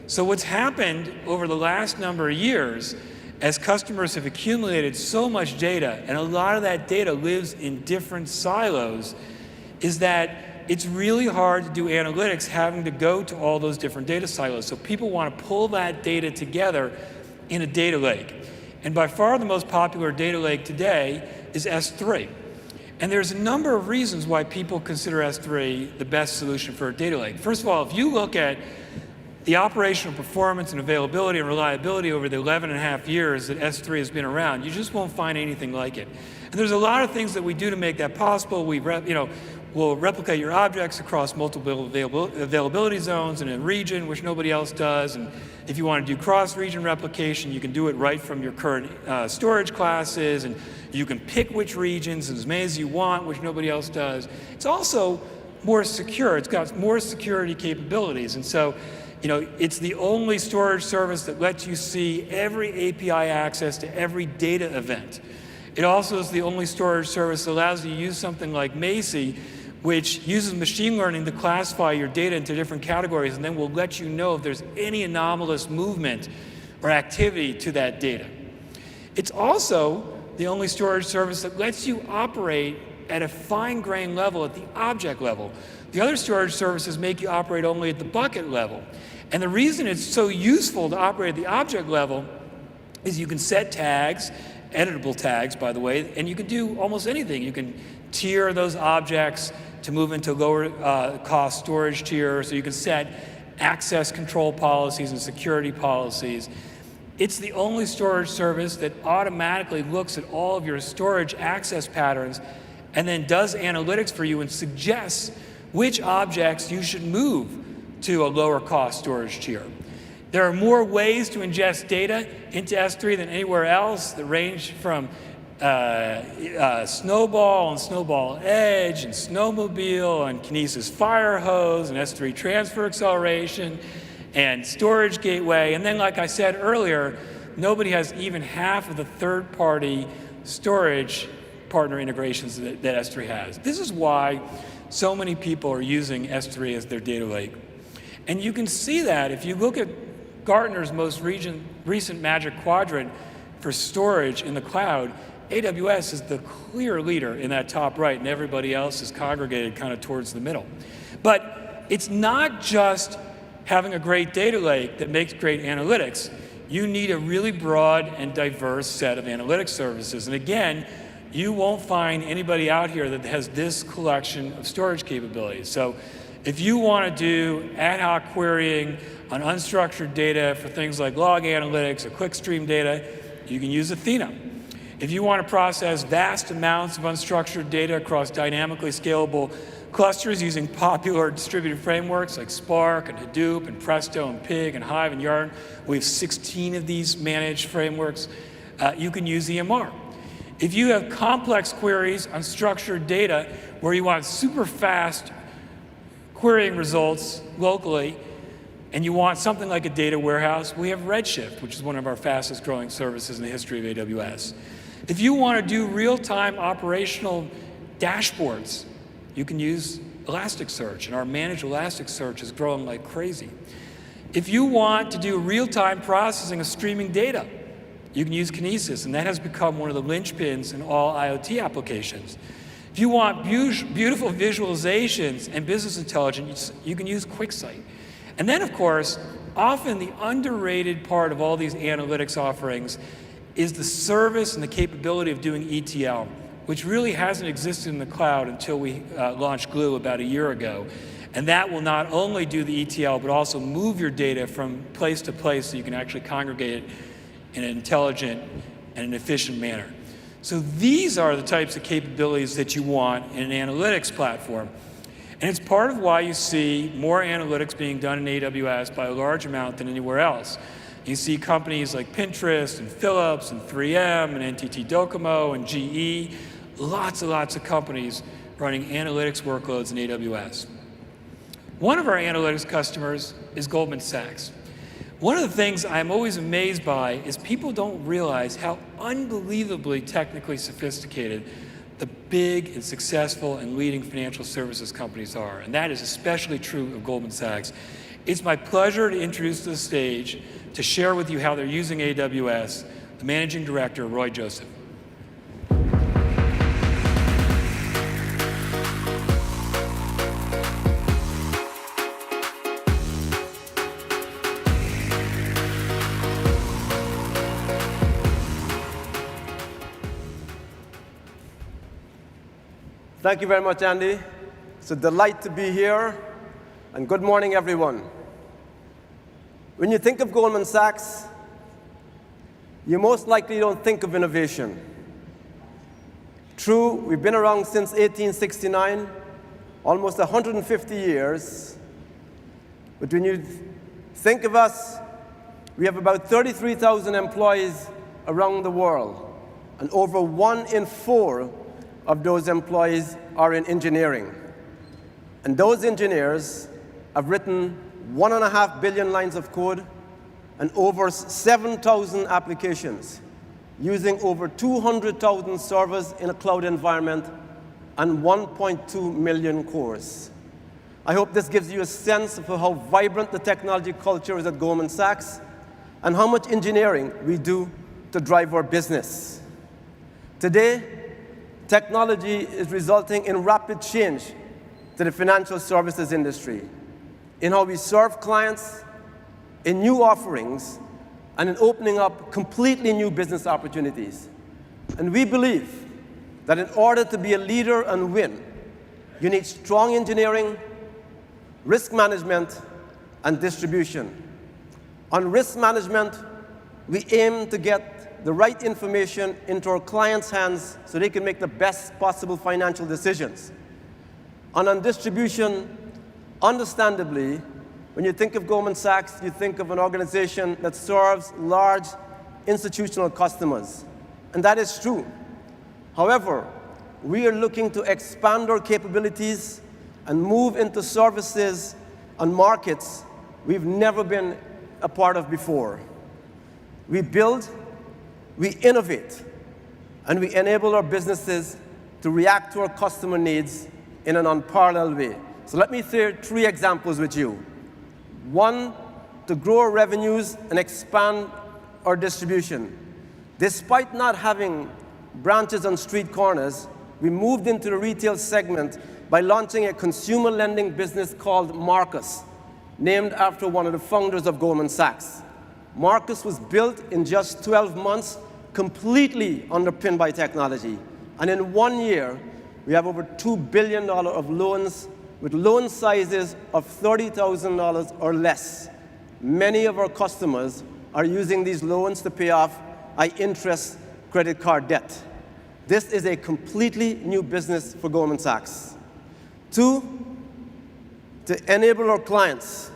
So what's happened over the last number of years, as customers have accumulated so much data, and a lot of that data lives in different silos, is that it's really hard to do analytics having to go to all those different data silos. So people want to pull that data together in a data lake. And by far the most popular data lake today is S3. And there's a number of reasons why people consider S3 the best solution for a data lake. First of all, if you look at the operational performance and availability and reliability over the 11.5 years that S3 has been around, you just won't find anything like it. And there's a lot of things that we do to make that possible. We'll replicate your objects across multiple availability zones in a region, which nobody else does. And if you want to do cross-region replication, you can do it right from your current storage classes, and you can pick which regions, as many as you want, which nobody else does. It's also more secure. It's got more security capabilities. And so, it's the only storage service that lets you see every API access to every data event. It also is the only storage service that allows you to use something like Macy, which uses machine learning to classify your data into different categories, and then will let you know if there's any anomalous movement or activity to that data. It's also the only storage service that lets you operate at a fine-grained level, at the object level. The other storage services make you operate only at the bucket level. And the reason it's so useful to operate at the object level is you can set tags, editable tags, by the way, and you can do almost anything. You can tier those objects to move into lower cost storage tier, so you can set access control policies and security policies. It's the only storage service that automatically looks at all of your storage access patterns and then does analytics for you and suggests which objects you should move to a lower cost storage tier. There are more ways to ingest data into S3 than anywhere else that range from Snowball and Snowball Edge and Snowmobile and Kinesis Firehose and S3 Transfer Acceleration and Storage Gateway. And then, like I said earlier, nobody has even half of the third-party storage partner integrations that S3 has. This is why so many people are using S3 as their data lake. And you can see that if you look at Gartner's most recent Magic Quadrant for storage in the cloud, AWS is the clear leader in that top right, and everybody else is congregated kind of towards the middle. But it's not just having a great data lake that makes great analytics. You need a really broad and diverse set of analytics services. And again, you won't find anybody out here that has this collection of storage capabilities. So if you want to do ad hoc querying on unstructured data for things like log analytics or clickstream data, you can use Athena. If you want to process vast amounts of unstructured data across dynamically scalable clusters using popular distributed frameworks like Spark and Hadoop and Presto and Pig and Hive and Yarn, we have 16 of these managed frameworks, you can use EMR. If you have complex queries on structured data where you want super fast querying results locally, and you want something like a data warehouse, we have Redshift, which is one of our fastest growing services in the history of AWS. If you want to do real-time operational dashboards, you can use Elasticsearch, and our managed Elasticsearch is growing like crazy. If you want to do real-time processing of streaming data, you can use Kinesis, and that has become one of the linchpins in all IoT applications. If you want beautiful visualizations and business intelligence, you can use QuickSight. And then, of course, often the underrated part of all these analytics offerings is the service and the capability of doing ETL, which really hasn't existed in the cloud until we launched Glue about a year ago. And that will not only do the ETL, but also move your data from place to place so you can actually congregate it in an intelligent and an efficient manner. So these are the types of capabilities that you want in an analytics platform. And it's part of why you see more analytics being done in AWS by a large amount than anywhere else. You see companies like Pinterest and Philips and 3M and NTT Docomo and GE, lots and lots of companies running analytics workloads in AWS. One of our analytics customers is Goldman Sachs. One of the things I'm always amazed by is people don't realize how unbelievably technically sophisticated the big and successful and leading financial services companies are. And that is especially true of Goldman Sachs. It's my pleasure to introduce to the stage to share with you how they're using AWS, the Managing Director, Roy Joseph. Thank you very much, Andy. It's a delight to be here, and good morning, everyone. When you think of Goldman Sachs, you most likely don't think of innovation. True, we've been around since 1869, almost 150 years. But when you think of us, we have about 33,000 employees around the world, and over 1 in 4 of those employees are in engineering. And those engineers have written 1.5 billion lines of code and over 7,000 applications, using over 200,000 servers in a cloud environment and 1.2 million cores. I hope this gives you a sense of how vibrant the technology culture is at Goldman Sachs and how much engineering we do to drive our business. Today, technology is resulting in rapid change to the financial services industry, in how we serve clients, in new offerings, and in opening up completely new business opportunities. And we believe that in order to be a leader and win, you need strong engineering, risk management, and distribution. On risk management, we aim to get the right information into our clients' hands so they can make the best possible financial decisions. And on distribution, understandably, when you think of Goldman Sachs, you think of an organization that serves large institutional customers. And that is true. However, we are looking to expand our capabilities and move into services and markets we've never been a part of before. We build, we innovate, and we enable our businesses to react to our customer needs in an unparalleled way. So let me share 3 examples with you. 1, to grow our revenues and expand our distribution. Despite not having branches on street corners, we moved into the retail segment by launching a consumer lending business called Marcus, named after one of the founders of Goldman Sachs. Marcus was built in just 12 months, completely underpinned by technology. And in 1 year, we have over $2 billion of loans with loan sizes of $30,000 or less. Many of our customers are using these loans to pay off high-interest credit card debt. This is a completely new business for Goldman Sachs. 2, to enable our clients,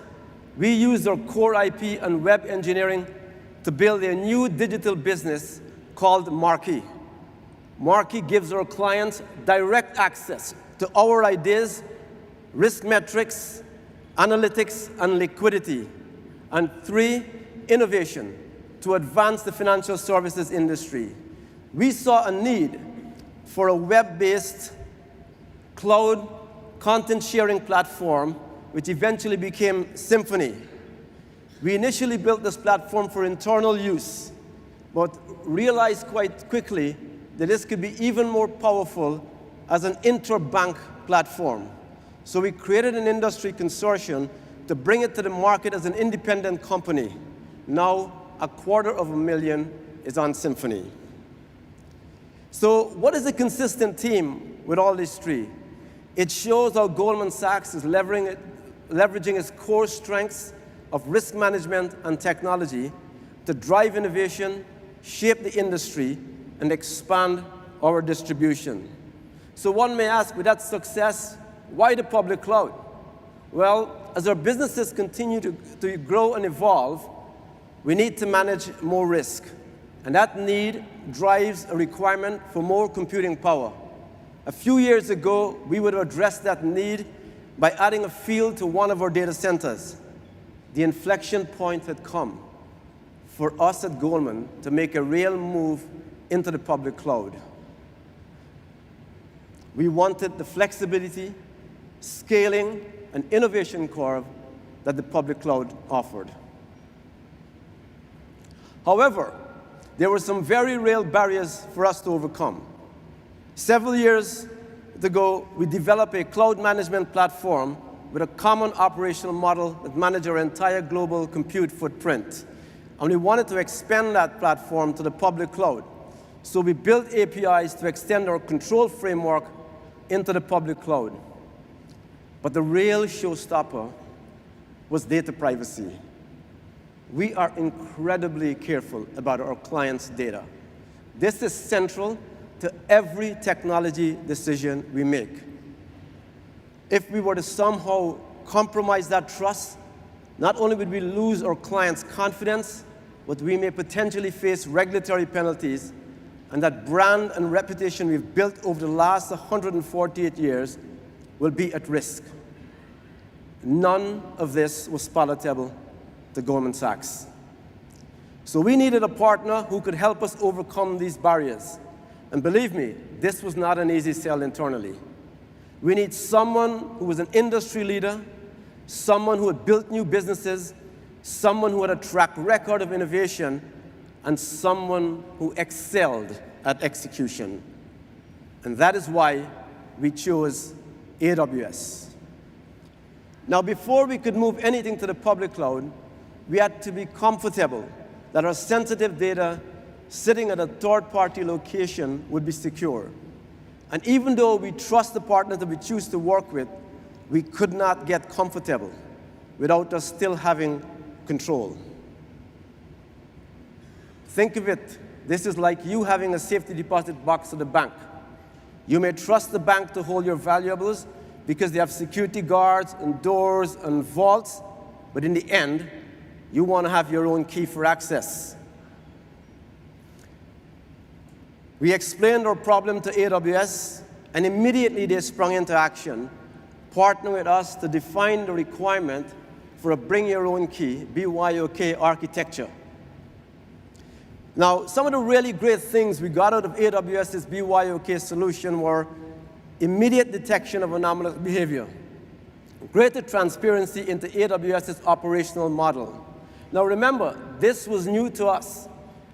we use our core IP and web engineering to build a new digital business called Marquee. Marquee gives our clients direct access to our ideas, risk metrics, analytics, and liquidity. And 3, innovation to advance the financial services industry. We saw a need for a web-based cloud content sharing platform, which eventually became Symphony. We initially built this platform for internal use, but realized quite quickly that this could be even more powerful as an interbank platform. So we created an industry consortium to bring it to the market as an independent company. Now, 250,000 is on Symphony. So what is a consistent theme with all these 3? It shows how Goldman Sachs is leveraging its core strengths of risk management and technology to drive innovation, shape the industry, and expand our distribution. So one may ask, with that success, why the public cloud? Well, as our businesses continue to grow and evolve, we need to manage more risk. And that need drives a requirement for more computing power. A few years ago, we would have addressed that need by adding a field to one of our data centers. The inflection point had come for us at Goldman to make a real move into the public cloud. We wanted the flexibility, scaling, and innovation curve that the public cloud offered. However, there were some very real barriers for us to overcome. Several years ago, we developed a cloud management platform with a common operational model that managed our entire global compute footprint. And we wanted to expand that platform to the public cloud. So we built APIs to extend our control framework into the public cloud. But the real showstopper was data privacy. We are incredibly careful about our clients' data. This is central to every technology decision we make. If we were to somehow compromise that trust, not only would we lose our clients' confidence, but we may potentially face regulatory penalties, and that brand and reputation we've built over the last 148 years will be at risk. None of this was palatable to Goldman Sachs. So we needed a partner who could help us overcome these barriers. And believe me, this was not an easy sell internally. We need someone who was an industry leader, someone who had built new businesses, someone who had a track record of innovation, and someone who excelled at execution. And that is why we chose AWS. Now, before we could move anything to the public cloud, we had to be comfortable that our sensitive data sitting at a third-party location would be secure. And even though we trust the partner that we choose to work with, we could not get comfortable without us still having control. Think of it, this is like you having a safety deposit box at the bank. You may trust the bank to hold your valuables because they have security guards and doors and vaults, but in the end, you want to have your own key for access. We explained our problem to AWS, and immediately they sprung into action, partnering with us to define the requirement for a bring your own key, BYOK architecture. Now, some of the really great things we got out of AWS's BYOK solution were immediate detection of anomalous behavior, greater transparency into AWS's operational model. Now remember, this was new to us,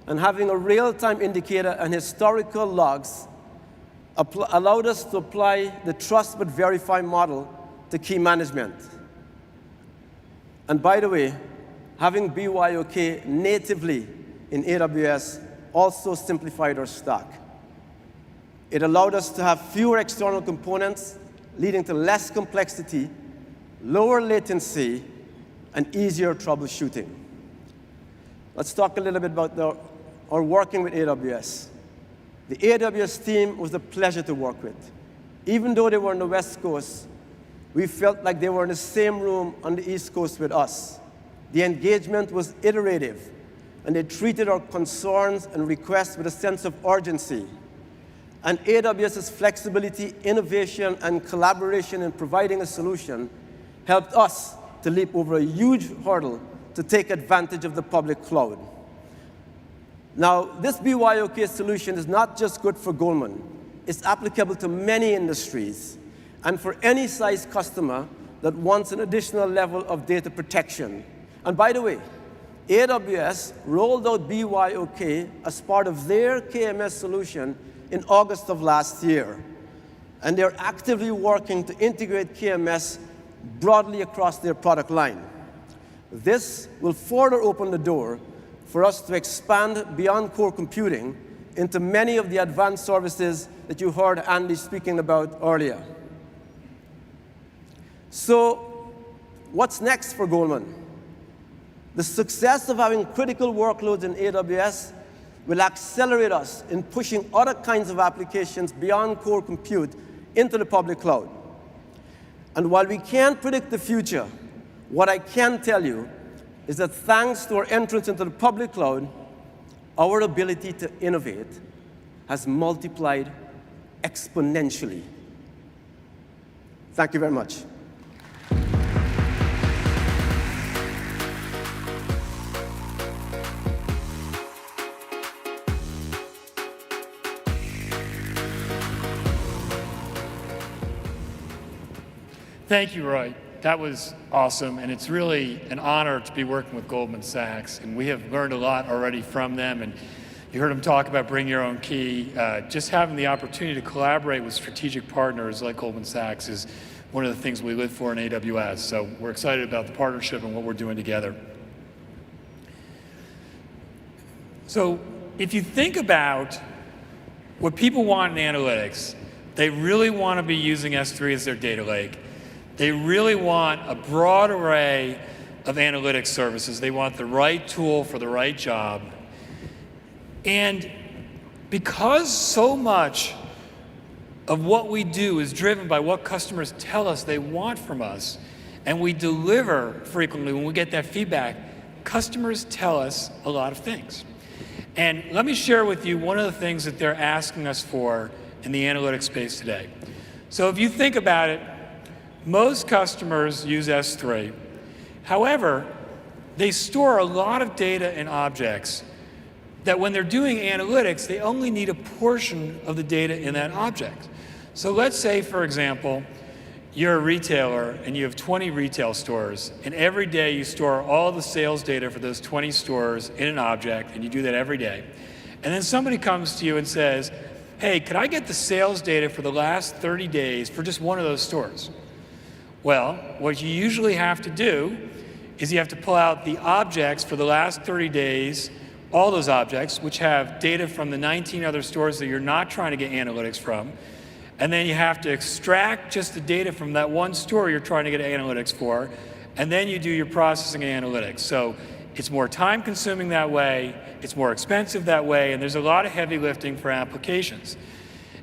and having a real-time indicator and historical logs allowed us to apply the trust but verify model to key management. And by the way, having BYOK natively in AWS also simplified our stack. It allowed us to have fewer external components, leading to less complexity, lower latency, and easier troubleshooting. Let's talk a little bit about our working with AWS. The AWS team was a pleasure to work with. Even though they were on the West Coast, we felt like they were in the same room on the East Coast with us. The engagement was iterative, and they treated our concerns and requests with a sense of urgency. And AWS's flexibility, innovation, and collaboration in providing a solution helped us to leap over a huge hurdle to take advantage of the public cloud. Now, this BYOK solution is not just good for Goldman. It's applicable to many industries and for any size customer that wants an additional level of data protection. And by the way, AWS rolled out BYOK as part of their KMS solution in August of last year. And they're actively working to integrate KMS broadly across their product line. This will further open the door for us to expand beyond core computing into many of the advanced services that you heard Andy speaking about earlier. So, what's next for Goldman? The success of having critical workloads in AWS will accelerate us in pushing other kinds of applications beyond core compute into the public cloud. And while we can't predict the future, what I can tell you is that thanks to our entrance into the public cloud, our ability to innovate has multiplied exponentially. Thank you very much. Thank you, Roy. that was awesome, and it's really an honor to be working with Goldman Sachs, and we have learned a lot already from them, and you heard them talk about bring your own key. Just having the opportunity to collaborate with strategic partners like Goldman Sachs is one of the things we live for in AWS, so we're excited about the partnership and what we're doing together. So if you think about what people want in analytics, they really want to be using S3 as their data lake. They really want a broad array of analytics services. They want the right tool for the right job. And because so much of what we do is driven by what customers tell us they want from us, and we deliver frequently when we get that feedback, customers tell us a lot of things. And let me share with you one of the things that they're asking us for in the analytics space today. So if you think about it, most customers use S3. However, they store a lot of data and objects that when they're doing analytics, they only need a portion of the data in that object. So let's say, for example, you're a retailer and you have 20 retail stores, and every day you store all the sales data for those 20 stores in an object, and you do that every day. And then somebody comes to you and says, hey, could I get the sales data for the last 30 days for just one of those stores? Well, what you usually have to do is you have to pull out the objects for the last 30 days, all those objects, which have data from the 19 other stores that you're not trying to get analytics from. And then you have to extract just the data from that one store you're trying to get analytics for, and then you do your processing and analytics. So it's more time consuming that way, it's more expensive that way, and there's a lot of heavy lifting for applications.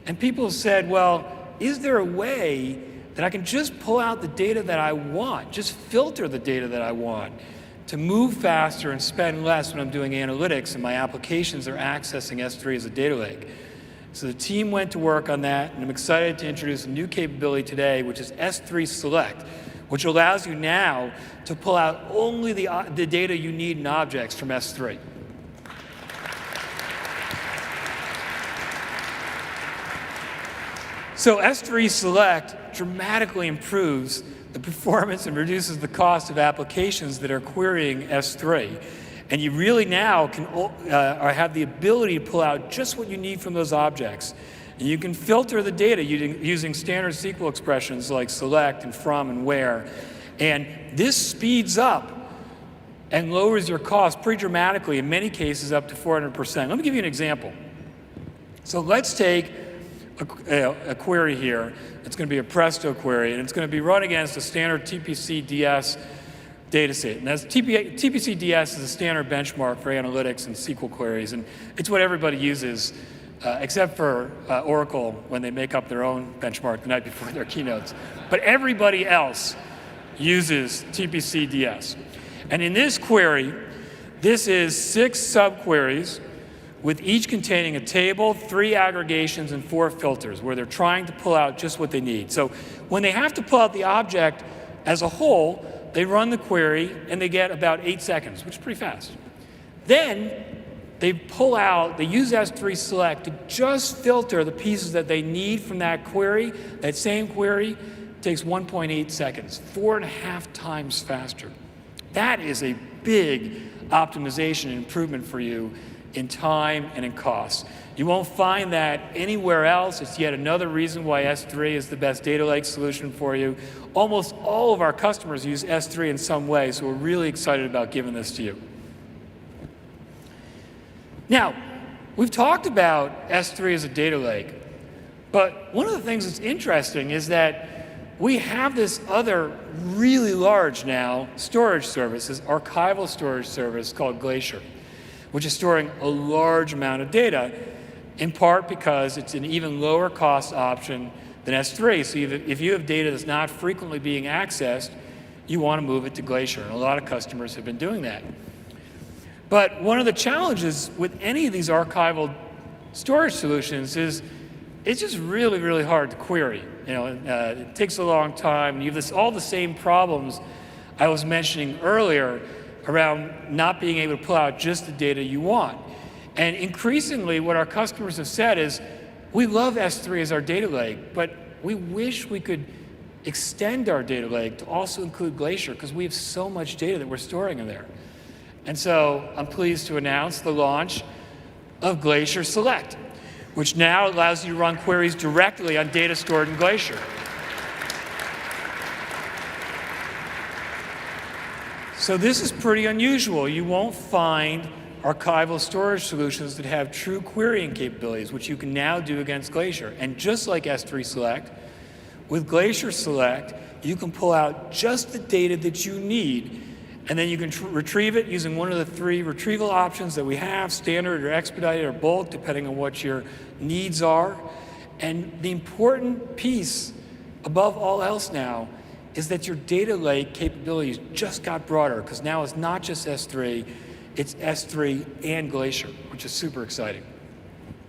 And people said, well, is there a way that I can just pull out the data that I want, just filter the data that I want to move faster and spend less when I'm doing analytics and my applications are accessing S3 as a data lake? So the team went to work on that, and I'm excited to introduce a new capability today, which is S3 Select, which allows you now to pull out only the data you need in objects from S3. So S3 Select dramatically improves the performance and reduces the cost of applications that are querying S3. And you really now can have the ability to pull out just what you need from those objects. And you can filter the data using standard SQL expressions like select and from and where. And this speeds up and lowers your cost pretty dramatically, in many cases up to 400%. Let me give you an example. So let's take a query here. It's going to be a Presto query, and it's going to be run against a standard TPC DS dataset. And that's TPC DS is a standard benchmark for analytics and SQL queries, and it's what everybody uses, except for Oracle when they make up their own benchmark the night before their keynotes. But everybody else uses TPC DS. And in this query, this is 6 subqueries with each containing a table, 3 aggregations, and 4 filters, where they're trying to pull out just what they need. So when they have to pull out the object as a whole, they run the query, and they get about 8 seconds, which is pretty fast. Then they pull out, they use S3 Select to just filter the pieces that they need from that query. That same query takes 1.8 seconds, 4.5 times faster. That is a big optimization and improvement for you in time and in cost. You won't find that anywhere else. It's yet another reason why S3 is the best data lake solution for you. Almost all of our customers use S3 in some way, so we're really excited about giving this to you. Now, we've talked about S3 as a data lake, but one of the things that's interesting is that we have this other really large now storage service, this archival storage service called Glacier, which is storing a large amount of data, in part because it's an even lower cost option than S3. So if you have data that's not frequently being accessed, you want to move it to Glacier, and a lot of customers have been doing that. But one of the challenges with any of these archival storage solutions is it's just really, really hard to query. It takes a long time. You have all the same problems I was mentioning earlier around not being able to pull out just the data you want. And increasingly, what our customers have said is, we love S3 as our data lake, but we wish we could extend our data lake to also include Glacier, because we have so much data that we're storing in there. And so I'm pleased to announce the launch of Glacier Select, which now allows you to run queries directly on data stored in Glacier. So this is pretty unusual. You won't find archival storage solutions that have true querying capabilities, which you can now do against Glacier. And just like S3 Select, with Glacier Select, you can pull out just the data that you need, and then you can retrieve it using one of the 3 retrieval options that we have, standard or expedited or bulk, depending on what your needs are. And the important piece, above all else now, is that your data lake capabilities just got broader, because now it's not just S3, it's S3 and Glacier, which is super exciting.